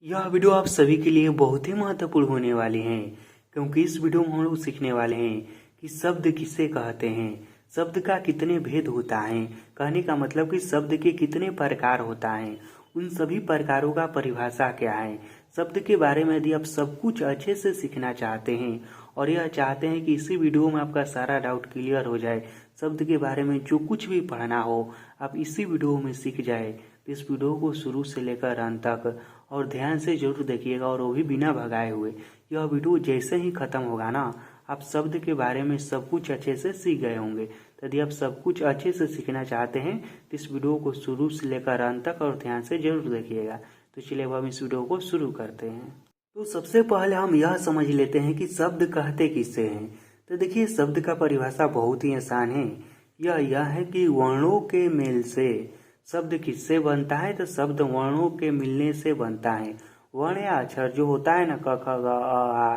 यह वीडियो आप सभी के लिए बहुत ही महत्वपूर्ण होने वाली है, क्योंकि इस वीडियो में हम लोग सीखने वाले हैं कि शब्द किसे कहते हैं, शब्द का कितने भेद होता है। कहने का मतलब कि शब्द के कितने प्रकार होता है, उन सभी प्रकारों का परिभाषा क्या है। शब्द के बारे में यदि आप सब कुछ अच्छे से सीखना चाहते हैं और यह चाहते हैं कि इसी वीडियो में आपका सारा डाउट क्लियर हो जाए, शब्द के बारे में जो कुछ भी पढ़ना हो आप इसी वीडियो में सीख जाए, तो इस वीडियो को शुरू से लेकर अंत तक और ध्यान से जरूर देखिएगा, और वो भी बिना भगाए हुए। यह वीडियो जैसे ही खत्म होगा ना, आप शब्द के बारे में सब कुछ अच्छे से सीख गए होंगे। तो यदि आप सब कुछ अच्छे से सीखना चाहते हैं तो इस वीडियो को शुरू से लेकर अंत तक और ध्यान से जरूर देखिएगा। तो चलिए अब हम इस वीडियो को शुरू करते हैं। तो सबसे पहले हम यह समझ लेते हैं कि शब्द कहते किससे हैं। तो देखिए, शब्द का परिभाषा बहुत ही आसान है। यह है कि वर्णों के मेल से शब्द किससे बनता है। तो शब्द वर्णों के मिलने से बनता है। वर्ण या अक्षर जो होता है ना, क ख ग आ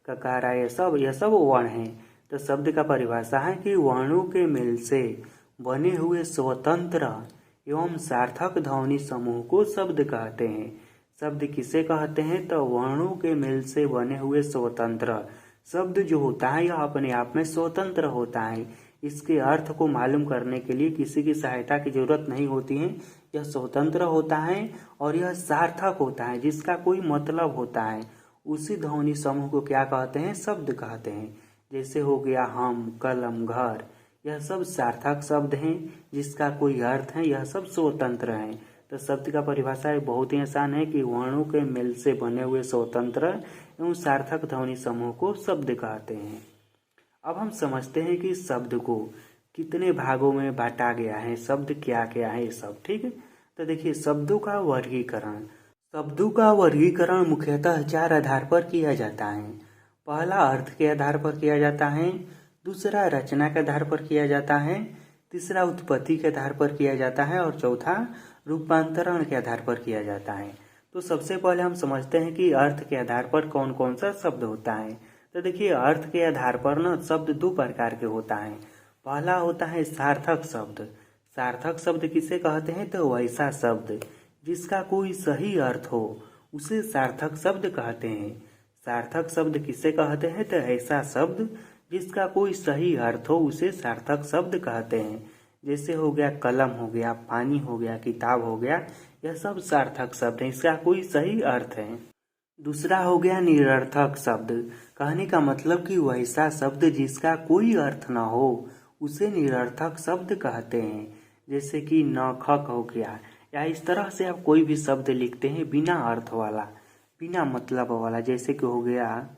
ककारा, यह सब वर्ण है। तो शब्द का परिभाषा है कि वर्णों के मेल से बने हुए स्वतंत्र एवं सार्थक ध्वनि समूह को शब्द कहते हैं। शब्द किसे कहते हैं? तो वर्णों के मेल से बने हुए स्वतंत्र शब्द जो होता है, यह अपने आप में स्वतंत्र होता है। इसके अर्थ को मालूम करने के लिए किसी की सहायता की जरूरत नहीं होती है। यह स्वतंत्र होता है और यह सार्थक होता है, जिसका कोई मतलब होता है। उसी ध्वनि समूह को क्या कहते हैं? शब्द कहते हैं। जैसे हो गया हम, कलम, घर, यह सब सार्थक शब्द हैं जिसका कोई अर्थ है। यह सब स्वतंत्र हैं। तो शब्द का परिभाषा बहुत ही आसान है कि वर्णों के मेल से बने हुए स्वतंत्र एवं सार्थक ध्वनि समूह को शब्द कहते हैं। अब हम समझते हैं कि शब्द को कितने भागों में बांटा गया है, शब्द क्या क्या है, ये सब ठीक है। तो देखिए, शब्दों का वर्गीकरण मुख्यतः 4 आधार पर किया जाता है। पहला अर्थ के आधार पर किया जाता है, दूसरा रचना के आधार पर किया जाता है, तीसरा उत्पत्ति के आधार पर किया जाता है और चौथा रूपांतरण के आधार पर किया जाता है। तो सबसे पहले हम समझते हैं कि अर्थ के आधार पर कौन कौन सा शब्द होता है। तो देखिए, अर्थ के आधार पर ना शब्द 2 प्रकार के होता है। पहला होता है सार्थक शब्द। सार्थक शब्द किसे कहते हैं? तो वैसा शब्द जिसका कोई सही अर्थ हो उसे सार्थक शब्द कहते हैं। सार्थक शब्द किसे कहते हैं? तो ऐसा शब्द जिसका कोई सही अर्थ हो उसे सार्थक शब्द कहते हैं। जैसे हो गया कलम, हो गया पानी, हो गया किताब, हो गया, यह सब सार्थक शब्द है, इसका कोई सही अर्थ है। दूसरा हो गया निरर्थक शब्द। कहने का मतलब कि वैसा शब्द जिसका कोई अर्थ ना हो उसे निरर्थक शब्द कहते हैं। जैसे कि न, खक हो गया, या इस तरह से आप कोई भी शब्द लिखते हैं बिना अर्थ वाला, बिना मतलब वाला, जैसे कि हो गया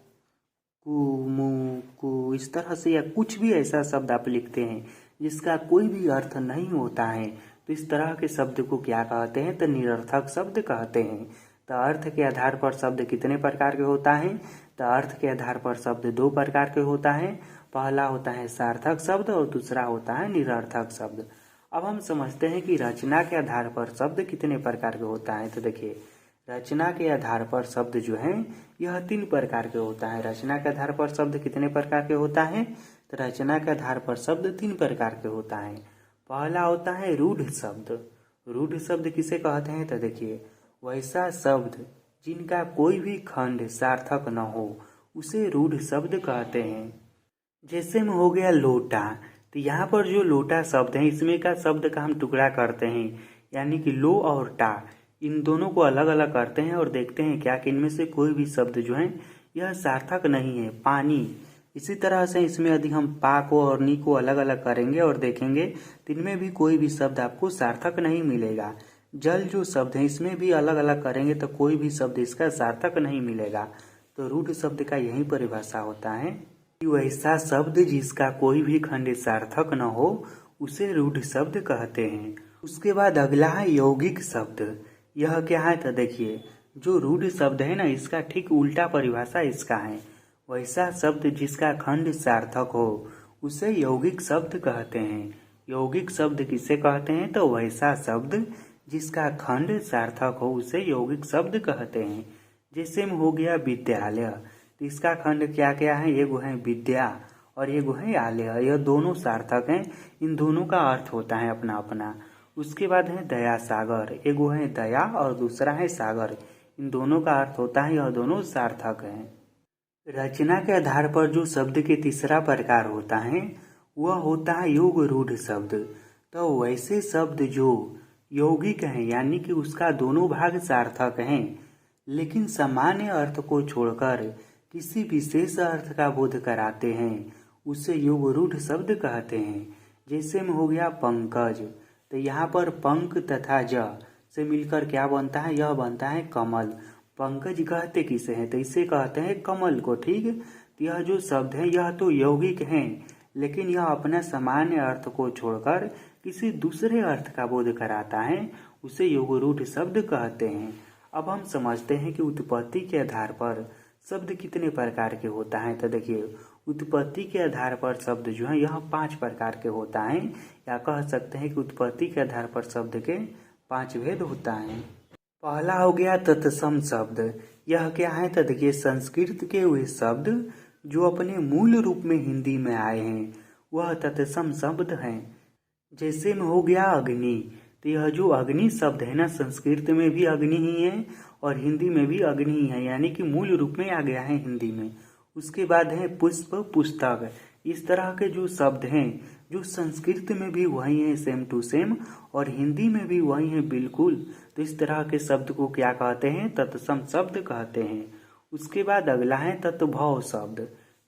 कु, मु, कु, इस तरह से, या कुछ भी ऐसा शब्द आप लिखते हैं जिसका कोई भी अर्थ नहीं होता है, तो इस तरह के शब्द को क्या कहते हैं? तो निरर्थक शब्द कहते हैं। तो अर्थ के आधार पर शब्द कितने प्रकार के होता है? तो अर्थ के आधार पर शब्द 2 प्रकार के होता है। पहला होता है सार्थक शब्द और दूसरा होता है निरर्थक शब्द। अब हम समझते हैं कि रचना के आधार पर शब्द कितने प्रकार के होता है। तो देखिए, रचना के आधार पर शब्द जो है यह 3 प्रकार के होता है। रचना के आधार पर शब्द कितने प्रकार के होता है? तो रचना के आधार पर शब्द 3 प्रकार के होता है। पहला होता है रूढ़ शब्द। रूढ़ शब्द किसे कहते हैं? तो देखिए, वैसा शब्द जिनका कोई भी खंड सार्थक न हो उसे रूढ़ शब्द कहते हैं। जैसे में हो गया लोटा। तो यहाँ पर जो लोटा शब्द है, इसमें का शब्द का हम टुकड़ा करते हैं, यानी कि लो और टा, इन दोनों को अलग अलग करते हैं और देखते हैं क्या कि इनमें से कोई भी शब्द जो है यह सार्थक नहीं है। पानी, इसी तरह से इसमें यदि हम पा को और नी को अलग अलग करेंगे और देखेंगे तो इनमें भी कोई भी शब्द आपको सार्थक नहीं मिलेगा। जल जो शब्द है, इसमें भी अलग अलग करेंगे तो कोई भी शब्द इसका सार्थक नहीं मिलेगा। तो रूढ़ शब्द का यही परिभाषा होता है कि वैसा शब्द जिसका कोई भी खंड सार्थक न हो उसे रूढ़ शब्द कहते हैं। उसके बाद अगला है यौगिक शब्द। यह क्या है? तो देखिए, जो रूढ़ शब्द है ना, इसका ठीक उल्टा परिभाषा इसका है। वैसा शब्द जिसका खंड सार्थक हो उसे यौगिक शब्द कहते हैं। यौगिक शब्द किसे कहते हैं? तो वैसा शब्द जिसका खंड सार्थक हो उसे यौगिक शब्द कहते हैं। जैसे में हो गया विद्यालय। तो इसका खंड क्या क्या है? एगो है विद्या और एगो है आलय, यह दोनों सार्थक हैं। इन दोनों का अर्थ होता है अपना अपना। उसके बाद है दया सागर। एगो है दया और दूसरा है सागर, इन दोनों का अर्थ होता है यह दोनों सार्थक हैं। रचना के आधार पर जो शब्द के तीसरा प्रकार होता है वह होता है योग रूढ़ शब्द। तो वैसे शब्द जो यौगिक हैं यानी कि उसका दोनों भाग सार्थक हैं लेकिन सामान्य अर्थ को छोड़कर किसी विशेष अर्थ का बोध कराते हैं उसे योग रूढ़ शब्द कहते हैं। जैसे में हो गया पंकज, तो यहाँ पर पंक तथा ज से मिलकर क्या बनता है, यह बनता है कमल। पंकज कहते किसे हैं, तो इसे कहते हैं कमल को। ठीक, तो यह जो शब्द है यह तो यौगिक हैं लेकिन यह अपना सामान्य अर्थ को छोड़कर किसी दूसरे अर्थ का बोध कराता है उसे योगरूढ़ शब्द कहते हैं। अब हम समझते हैं कि उत्पत्ति के आधार पर शब्द कितने प्रकार के होता है। तो देखिए, उत्पत्ति के आधार पर शब्द जो है यह 5 प्रकार के होता है, या कह सकते हैं कि उत्पत्ति के आधार पर शब्द के 5 भेद होता है। पहला हो गया तत्सम शब्द। यह क्या है, तो देखिए संस्कृत के वे शब्द जो अपने मूल रूप में हिंदी में आए हैं वह तत्सम शब्द हैं। जैसे में हो गया अग्नि, तो यह जो अग्नि शब्द है ना, संस्कृत में भी अग्नि ही है और हिंदी में भी अग्नि ही है, यानी कि मूल रूप में आ गया है हिंदी में। उसके बाद है पुष्प, पुस्तक। इस तरह के जो शब्द हैं जो संस्कृत में भी वही है सेम टू सेम और हिंदी में भी वही है बिल्कुल, तो इस तरह के शब्द को क्या कहते हैं, तत्सम शब्द कहते हैं। उसके बाद अगला है तत्भव शब्द।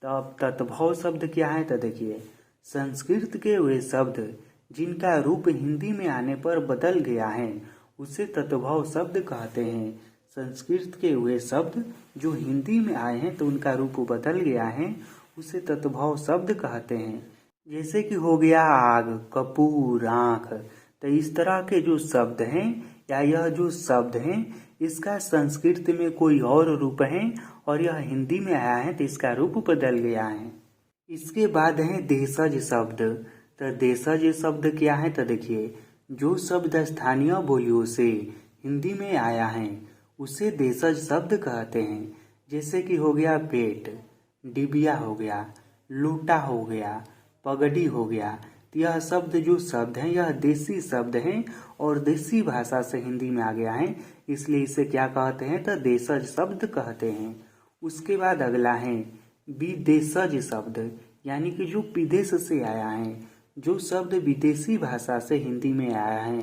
तो अब तत्भव शब्द क्या है, तो देखिए संस्कृत के वे शब्द जिनका रूप हिंदी में आने पर बदल गया है उसे तत्भव शब्द कहते हैं। संस्कृत के वे शब्द जो हिंदी में आए हैं तो उनका रूप बदल गया है उसे तत्भव शब्द कहते हैं। जैसे कि हो गया आग, कपूर, आँख। तो इस तरह के जो शब्द हैं या यह जो शब्द हैं इसका संस्कृत में कोई और रूप है और यह हिंदी में आया है तो इसका रूप बदल गया है। इसके बाद है देशज शब्द। तो देशज शब्द क्या है, तो देखिए जो शब्द स्थानीय बोलियों से हिंदी में आया है उसे देशज शब्द कहते हैं। जैसे कि हो गया पेट, डिबिया हो गया, लोटा हो गया, पगड़ी हो गया। तो यह शब्द जो शब्द हैं यह देसी शब्द हैं और देसी भाषा से हिंदी में आ गया है, इसलिए इसे क्या कहते हैं, तो देशज शब्द कहते हैं। उसके बाद अगला है विदेशज शब्द, यानी कि जो विदेश से आया है, जो शब्द विदेशी भाषा से हिंदी में आया है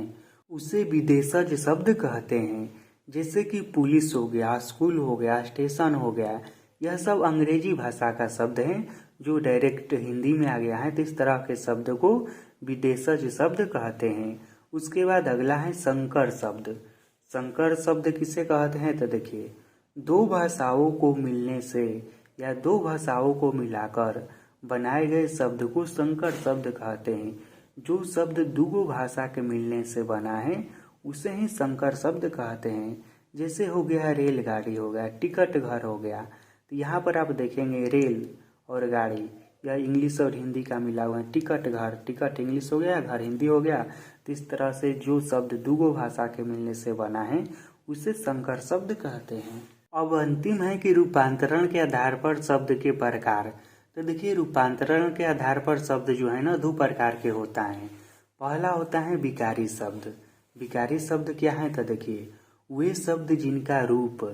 उसे विदेशज शब्द कहते हैं। जैसे कि पुलिस हो गया, स्कूल हो गया, स्टेशन हो गया, यह सब अंग्रेजी भाषा का शब्द है जो डायरेक्ट हिंदी में आ गया है, तो इस तरह के शब्द को विदेशज शब्द कहते हैं। उसके बाद अगला है संकर शब्द। संकर शब्द किसे कहते हैं, तो देखिए दो भाषाओं को मिलने से या दो भाषाओं को मिलाकर बनाए गए शब्द को संकर शब्द कहते हैं। जो शब्द दो भाषा के मिलने से बना है उसे ही संकर शब्द कहते हैं। जैसे हो गया रेलगाड़ी हो गया, टिकट घर हो गया। तो यहाँ पर आप देखेंगे रेल और गाड़ी या इंग्लिश और हिंदी का मिला हुआ है। टिकट घर, टिकट इंग्लिश हो गया, घर हिंदी हो गया। तो इस तरह से जो शब्द दो भाषा के मिलने से बना है उसे संकर शब्द कहते हैं। अब अंतिम है कि रूपांतरण के आधार पर शब्द के प्रकार। तो देखिए रूपांतरण के आधार पर शब्द जो है ना 2 प्रकार के होता है। पहला होता है विकारी शब्द। विकारी शब्द क्या है, तो देखिए वे शब्द जिनका रूप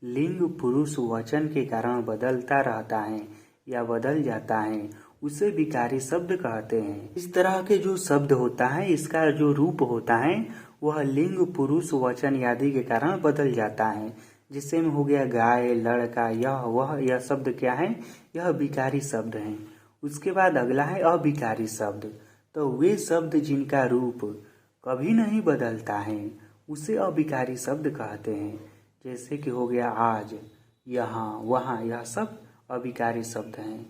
लिंग, पुरुष, वचन के कारण बदलता रहता है या बदल जाता है उसे विकारी शब्द कहते हैं। इस तरह के जो शब्द होता है इसका जो रूप होता है वह लिंग, पुरुष, वचन आदि के कारण बदल जाता है। जिससे में हो गया गाय, लड़का, यह शब्द क्या है, यह विकारी शब्द हैं। उसके बाद अगला है अविकारी शब्द। तो वे शब्द जिनका रूप कभी नहीं बदलता है उसे अविकारी शब्द कहते हैं। जैसे कि हो गया आज, यहाँ, वहाँ, यह सब अविकारी शब्द हैं।